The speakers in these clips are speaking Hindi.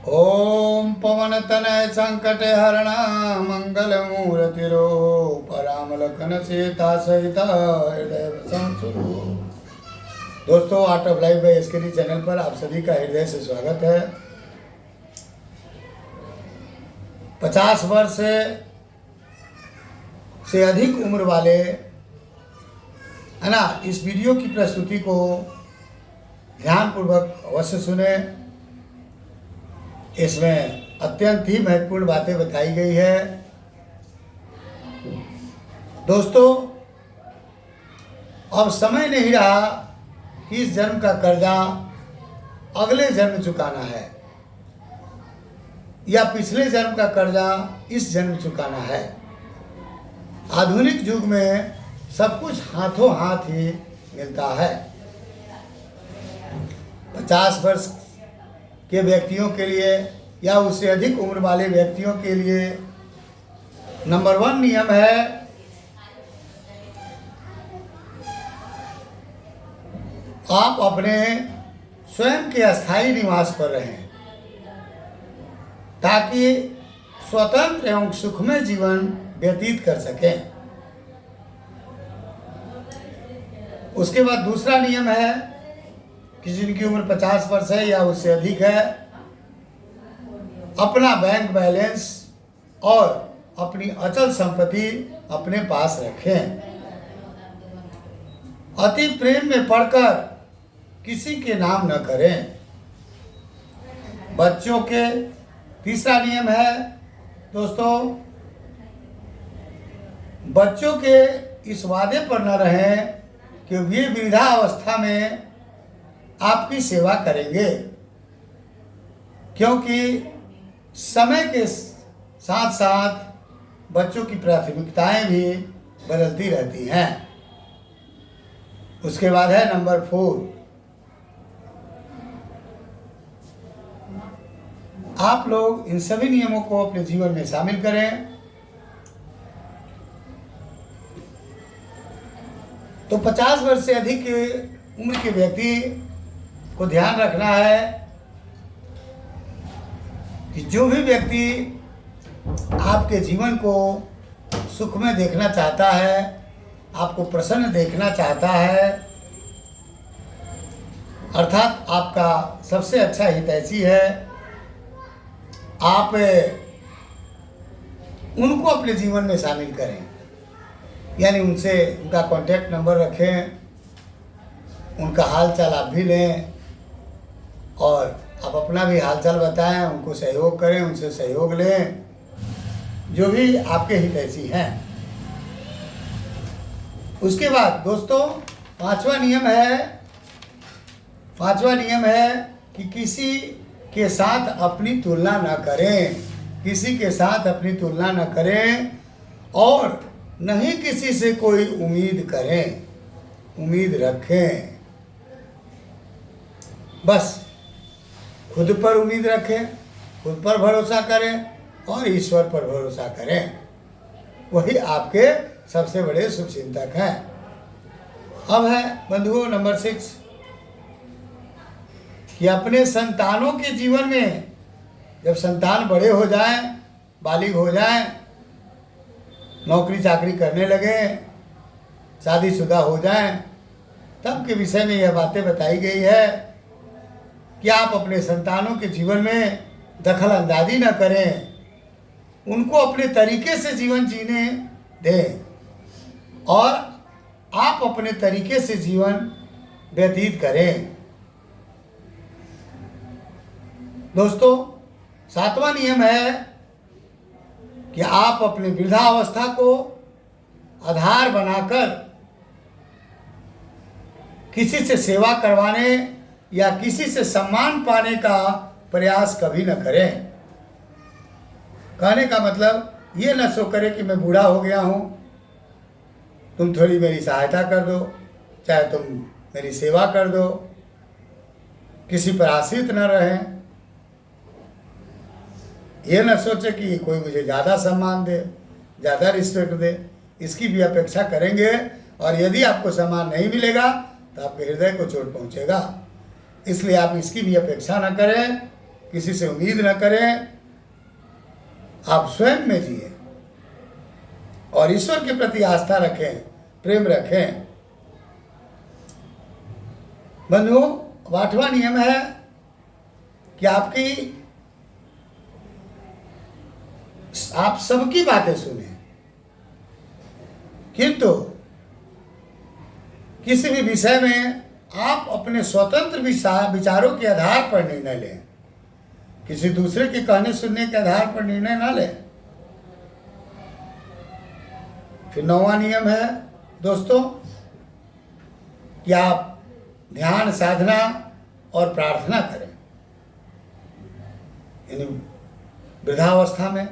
ओम पवन तनय संकट हरण मंगल मूर्तिरो पराम लखन सीता सहित हृदय संसुरो। दोस्तों, art of life by SKD channel पर आप सभी का हृदय से स्वागत है। 50 वर्ष से अधिक उम्र वाले है ना, इस वीडियो की प्रस्तुति को ध्यानपूर्वक अवश्य सुने। इसमें अत्यंत ही महत्वपूर्ण बातें बताई गई है। दोस्तों, अब समय नहीं रहा कि इस जन्म का कर्जा अगले जन्म चुकाना है या पिछले जन्म का कर्जा इस जन्म चुकाना है। आधुनिक युग में सब कुछ हाथों हाथ ही मिलता है। 50 वर्ष के व्यक्तियों के लिए या उससे अधिक उम्र वाले व्यक्तियों के लिए नंबर 1 नियम है, आप अपने स्वयं के अस्थायी निवास पर रहें ताकि स्वतंत्र एवं सुखमय जीवन व्यतीत कर सकें। उसके बाद दूसरा नियम है कि जिनकी उम्र 50 वर्ष है या उससे अधिक है, अपना बैंक बैलेंस और अपनी अचल संपत्ति अपने पास रखें। अति प्रेम में पड़कर किसी के नाम न करें। बच्चों के तीसरा नियम है दोस्तों, बच्चों के इस वादे पर न रहें कि वे वृद्धावस्था में आपकी सेवा करेंगे, क्योंकि समय के साथ साथ बच्चों की प्राथमिकताएं भी बदलती रहती हैं। उसके बाद है नंबर 4, आप लोग इन सभी नियमों को अपने जीवन में शामिल करें तो 50 वर्ष से अधिक उम्र के व्यक्ति को ध्यान रखना है कि जो भी व्यक्ति आपके जीवन को सुख में देखना चाहता है, आपको प्रसन्न देखना चाहता है, अर्थात आपका सबसे अच्छा हितैषी है, आप उनको अपने जीवन में शामिल करें। यानी उनसे उनका कॉन्टैक्ट नंबर रखें, उनका हाल चाल आप भी लें और आप अपना भी हालचाल बताएं, उनको सहयोग करें, उनसे सहयोग लें, जो भी आपके हितैषी हैं। उसके बाद दोस्तों, पांचवा नियम है कि किसी के साथ अपनी तुलना न करें, किसी के साथ अपनी तुलना न करें और न ही किसी से कोई उम्मीद करें, उम्मीद रखें। बस खुद पर उम्मीद रखें, खुद पर भरोसा करें और ईश्वर पर भरोसा करें। वही आपके सबसे बड़े शुभचिंतक हैं। अब है बंधुओं नंबर 6 कि अपने संतानों के जीवन में जब संतान बड़े हो जाएं, बालिग हो जाएं, नौकरी चाकरी करने लगें, शादीशुदा हो जाएं, तब के विषय में यह बातें बताई गई है कि आप अपने संतानों के जीवन में दखल अंदाजी न करें, उनको अपने तरीके से जीवन जीने दें और आप अपने तरीके से जीवन व्यतीत करें। दोस्तों, 7वां नियम है कि आप अपनी वृद्धावस्था को आधार बनाकर किसी से सेवा करवाने या किसी से सम्मान पाने का प्रयास कभी न करें। कहने का मतलब ये न सो करें कि मैं बूढ़ा हो गया हूँ, तुम थोड़ी मेरी सहायता कर दो, चाहे तुम मेरी सेवा कर दो, किसी पर आश्रित न रहें। ये न सोचे कि कोई मुझे ज़्यादा सम्मान दे, ज़्यादा रिस्पेक्ट दे, इसकी भी अपेक्षा करेंगे और यदि आपको सम्मान नहीं मिलेगा तो आपके हृदय को चोट पहुँचेगा। इसलिए आप इसकी भी अपेक्षा न करें किसी से उम्मीद न करें, आप स्वयं में जिए और ईश्वर के प्रति आस्था रखें, प्रेम रखें। बंधुओं, 8वां नियम है कि आप सबकी बातें सुने, किंतु किसी भी विषय में आप अपने स्वतंत्र विचारों के आधार पर निर्णय लें। किसी दूसरे के कहने सुनने के आधार पर निर्णय ना लें। फिर 9वां नियम है दोस्तों कि आप ध्यान, साधना और प्रार्थना करें। यानी वृद्धावस्था में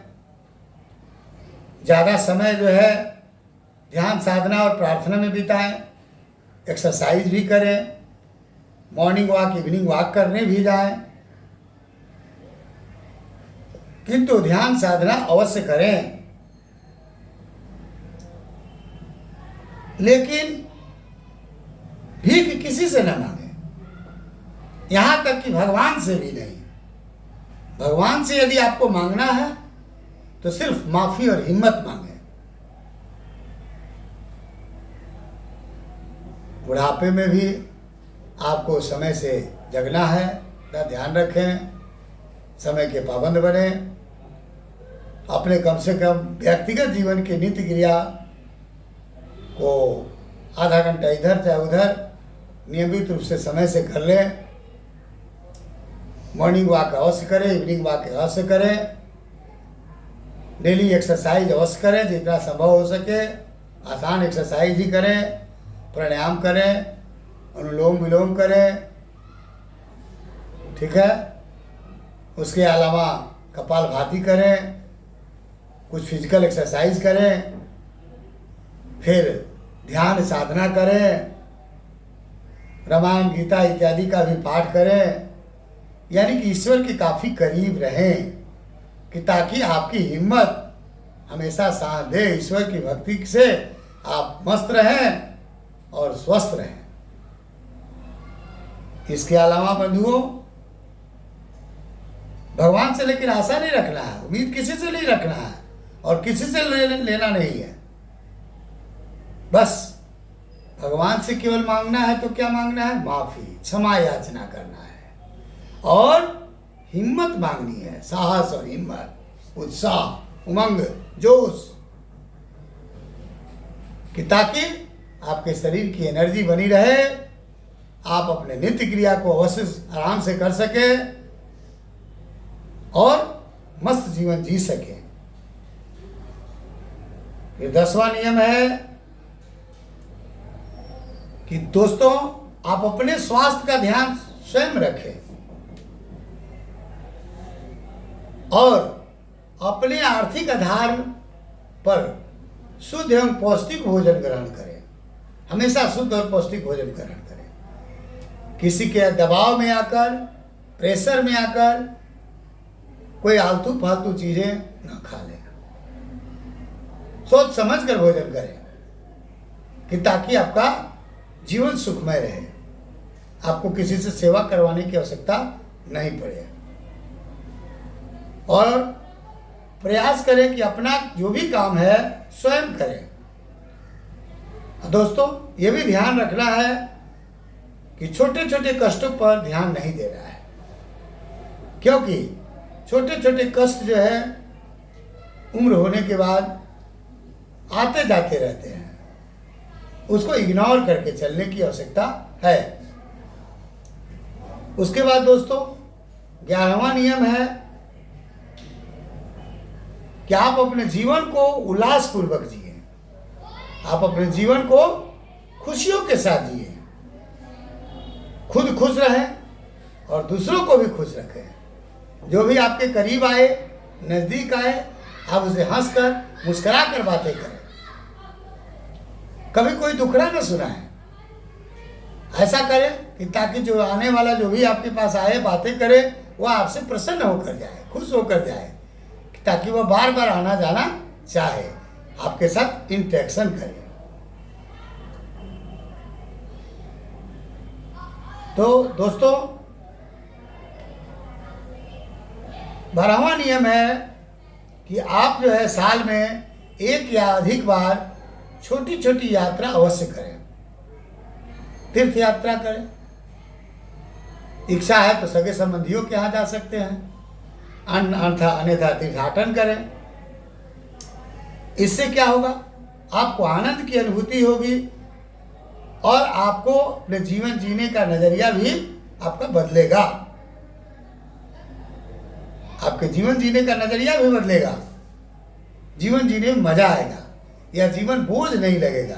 ज़्यादा समय जो है ध्यान, साधना और प्रार्थना में बिताएं। एक्सरसाइज भी करें, मॉर्निंग वॉक, इवनिंग वॉक करने भी जाएं, किंतु ध्यान साधना अवश्य करें। लेकिन भीख किसी से न मांगे, यहां तक कि भगवान से भी नहीं। भगवान से यदि आपको मांगना है तो सिर्फ माफी और हिम्मत मांगे। बुढ़ापे में भी आपको समय से जगना है, ध्यान रखें, समय के पाबंद बने। अपने कम से कम व्यक्तिगत जीवन के नित्य क्रिया को आधा घंटा इधर चाहे उधर नियमित रूप से समय से कर लें। मॉर्निंग वॉक अवश्य करें, इवनिंग वॉक अवश्य करें, डेली एक्सरसाइज अवश्य करें जितना संभव हो सके। आसान एक्सरसाइज ही करें, प्राणायाम करें, अनुलोम विलोम करें, ठीक है। उसके अलावा कपालभाति करें, कुछ फिजिकल एक्सरसाइज करें, फिर ध्यान साधना करें, रामायण गीता इत्यादि का भी पाठ करें। यानी कि ईश्वर के काफ़ी करीब रहें कि ताकि आपकी हिम्मत हमेशा साथ दे। ईश्वर की भक्ति से आप मस्त रहें और स्वस्थ रहें। इसके अलावा बंधुओं, भगवान से लेकिन आशा नहीं रखना है, उम्मीद किसी से नहीं रखना है और किसी से लेना नहीं है। बस भगवान से केवल मांगना है तो क्या मांगना है? माफी, क्षमा याचना करना है और हिम्मत मांगनी है, साहस और हिम्मत, उत्साह, उमंग, जोश, कि ताकि आपके शरीर की एनर्जी बनी रहे, आप अपने नित्य क्रिया को अवश्य आराम से कर सके और मस्त जीवन जी सके। ये 10वां नियम है कि दोस्तों आप अपने स्वास्थ्य का ध्यान स्वयं रखें और अपने आर्थिक आधार पर शुद्ध एवं पौष्टिक भोजन ग्रहण करें। हमेशा शुद्ध और पौष्टिक भोजन ग्रहण करें। किसी के दबाव में आकर, प्रेशर में आकर कोई आलतू फालतू चीजें न खा लें। सोच समझ कर भोजन करें कि ताकि आपका जीवन सुखमय रहे, आपको किसी से सेवा करवाने की आवश्यकता नहीं पड़े। और प्रयास करें कि अपना जो भी काम है स्वयं करें। दोस्तों ये भी ध्यान रखना है कि छोटे छोटे कष्टों पर ध्यान नहीं देना है, क्योंकि छोटे छोटे कष्ट जो है उम्र होने के बाद आते जाते रहते हैं, उसको इग्नोर करके चलने की आवश्यकता है। उसके बाद दोस्तों 11वां नियम है कि आप अपने जीवन को उल्लासपूर्वक जिए, आप अपने जीवन को खुशियों के साथ जिए, खुद खुश रहें और दूसरों को भी खुश रखें। जो भी आपके करीब आए, नज़दीक आए, आप उसे हंसकर मुस्कुरा कर बातें करें। कभी कोई दुखड़ा न सुनाएं। ऐसा करें कि ताकि जो आने वाला जो भी आपके पास आए, बातें करे, वह आपसे प्रसन्न होकर जाए, खुश होकर जाए, ताकि वह बार बार आना जाना चाहे, आपके साथ इंटरेक्शन करे। तो दोस्तों 12वां नियम है कि आप जो है साल में एक या अधिक बार छोटी छोटी यात्रा अवश्य करें, तीर्थ यात्रा करें। इच्छा है तो सगे संबंधियों के यहाँ जा सकते हैं, अन्यथा तीर्थाटन करें। इससे क्या होगा, आपको आनंद की अनुभूति होगी और आपको अपने जीवन जीने का नजरिया भी आपका बदलेगा, आपके जीवन जीने का नजरिया भी बदलेगा, जीवन जीने में मजा आएगा, या जीवन बोझ नहीं लगेगा।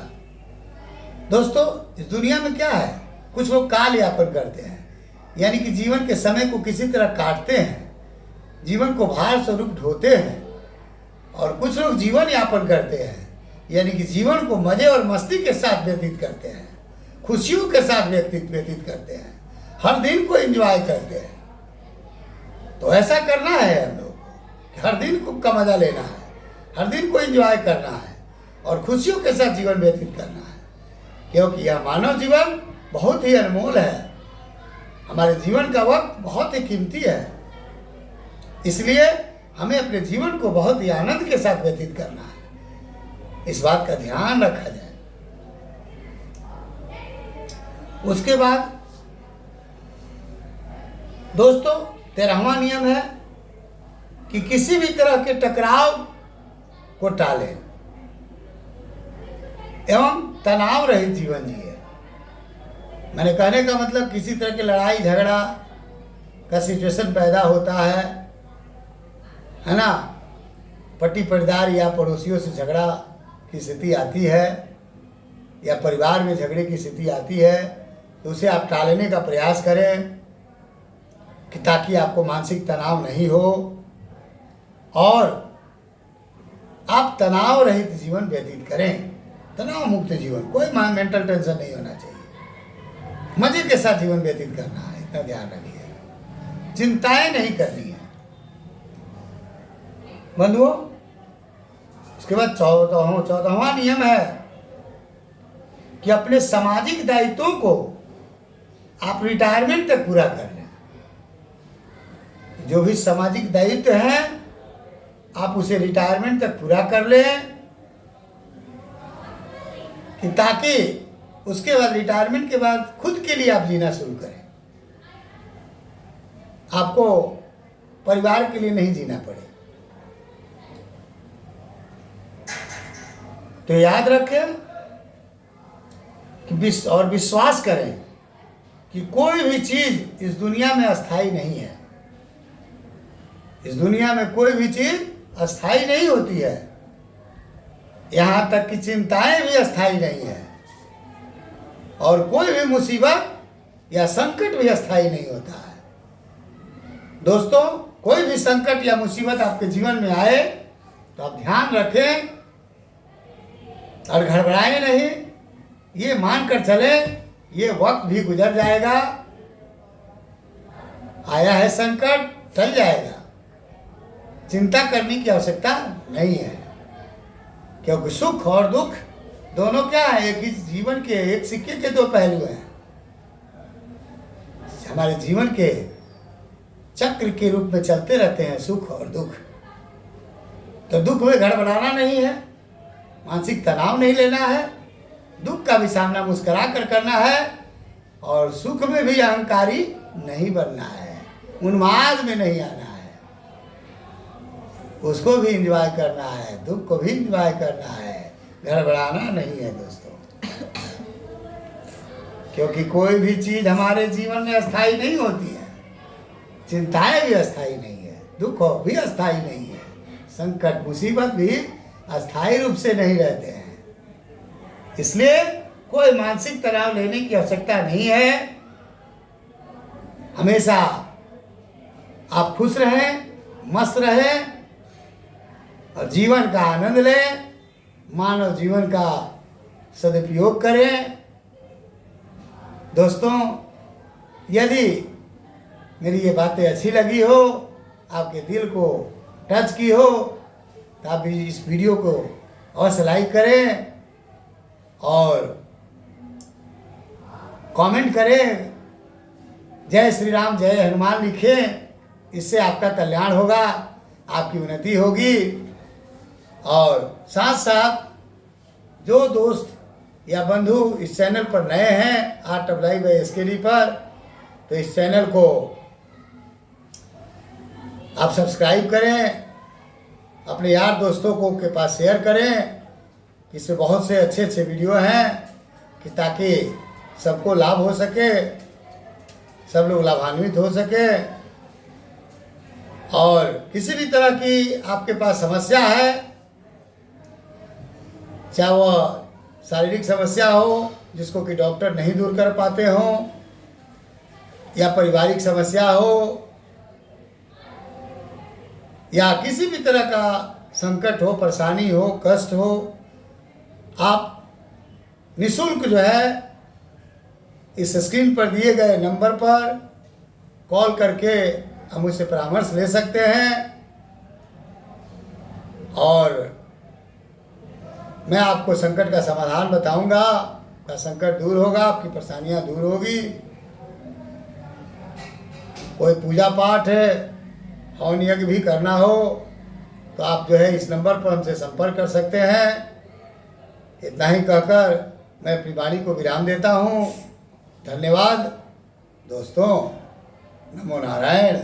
दोस्तों, इस दुनिया में क्या है, कुछ लोग काल यापन करते हैं, यानी कि जीवन के समय को किसी तरह काटते हैं, जीवन को भार स्वरूप ढोते हैं। और कुछ लोग जीवन यापन करते हैं, यानी कि जीवन को मजे और मस्ती के साथ व्यतीत करते हैं, खुशियों के साथ व्यतीत करते हैं, हर दिन को एंजॉय करते हैं। तो ऐसा करना है हम लोग को कि हर दिन को का मजा लेना है, हर दिन को एंजॉय करना है और खुशियों के साथ जीवन व्यतीत करना है, क्योंकि यह मानव जीवन बहुत ही अनमोल है। हमारे जीवन का वक्त बहुत ही कीमती है, इसलिए हमें अपने जीवन को बहुत ही आनंद के साथ व्यतीत करना है। इस बात का ध्यान रखा जाए। उसके बाद दोस्तों, 13वां नियम है कि किसी भी तरह के टकराव को टालें एवं तनाव रहित जीवन जिए। मैंने कहने का मतलब, किसी तरह की लड़ाई झगड़ा का सिचुएशन पैदा होता है ना, पट्टी पटदार या पड़ोसियों से झगड़ा की स्थिति आती है, या परिवार में झगड़े की स्थिति आती है, तो उसे आप टालने का प्रयास करें कि ताकि आपको मानसिक तनाव नहीं हो और आप तनाव रहित जीवन व्यतीत करें, तनाव मुक्त जीवन, कोई मेंटल टेंशन नहीं होना चाहिए, मजे के साथ जीवन व्यतीत करना है, इतना ध्यान रखिए, चिंताएं नहीं करनी है बंधुओं। उसके बाद 14वां नियम है कि अपने सामाजिक दायित्वों को आप रिटायरमेंट तक पूरा कर लें। जो भी सामाजिक दायित्व हैं आप उसे रिटायरमेंट तक पूरा कर लें, कि ताकि उसके बाद रिटायरमेंट के बाद खुद के लिए आप जीना शुरू करें, आपको परिवार के लिए नहीं जीना पड़े। तो याद रखें कि और विश्वास करें कि कोई भी चीज इस दुनिया में अस्थाई नहीं है। इस दुनिया में कोई भी चीज अस्थाई नहीं होती है, यहाँ तक कि चिंताएं भी अस्थाई नहीं है, और कोई भी मुसीबत या संकट भी अस्थाई नहीं होता है। दोस्तों, कोई भी संकट या मुसीबत आपके जीवन में आए तो आप ध्यान रखें और घबराएं नहीं, ये मानकर चले ये वक्त भी गुजर जाएगा, आया है संकट टल जाएगा, चिंता करने की आवश्यकता नहीं है, क्योंकि सुख और दुख दोनों क्या है, एक ही जीवन के, एक सिक्के के दो पहलू हैं। हमारे जीवन के चक्र के रूप में चलते रहते हैं सुख और दुख। तो दुख में गड़बड़ाना नहीं है, मानसिक तनाव नहीं लेना है, दुख का भी सामना मुस्कुरा कर करना है, और सुख में भी अहंकारी नहीं बनना है, उन्माद में नहीं आना है, उसको भी एंजॉय करना है, दुख को भी एंजॉय करना है, गड़बड़ाना नहीं है दोस्तों। क्योंकि कोई भी चीज हमारे जीवन में अस्थाई नहीं होती है, चिंताएं भी अस्थाई नहीं है, दुख भी अस्थाई नहीं है, संकट मुसीबत भी अस्थाई रूप से नहीं रहते हैं। इसलिए कोई मानसिक तनाव लेने की आवश्यकता नहीं है। हमेशा आप खुश रहें, मस्त रहें और जीवन का आनंद लें, मानव जीवन का सदुपयोग करें। दोस्तों, यदि मेरी ये बातें अच्छी लगी हो, आपके दिल को टच की हो, तो आप इस वीडियो को अवश्य लाइक करें और कमेंट करें, जय श्री राम जय हनुमान लिखें। इससे आपका कल्याण होगा, आपकी उन्नति होगी। और साथ साथ जो दोस्त या बंधु इस चैनल पर नए हैं RWI पर, तो इस चैनल को आप सब्सक्राइब करें, अपने यार दोस्तों को के पास शेयर करें। इसमें बहुत से अच्छे अच्छे वीडियो हैं कि ताकि सबको लाभ हो सके, सब लोग लाभान्वित हो सके। और किसी भी तरह की आपके पास समस्या है, चाहे वह शारीरिक समस्या हो जिसको कि डॉक्टर नहीं दूर कर पाते हों, या पारिवारिक समस्या हो, या किसी भी तरह का संकट हो, परेशानी हो, कष्ट हो, आप निःशुल्क जो है इस स्क्रीन पर दिए गए नंबर पर कॉल करके हम मुझसे परामर्श ले सकते हैं। और मैं आपको संकट का समाधान बताऊंगा, आपका संकट दूर होगा, आपकी परेशानियां दूर होगी। कोई पूजा पाठ है, हवन यज्ञ भी करना हो तो आप जो है इस नंबर पर हमसे संपर्क कर सकते हैं। इतना ही कहकर मैं अपनी वाणी को विराम देता हूँ। धन्यवाद दोस्तों। नमो नारायण।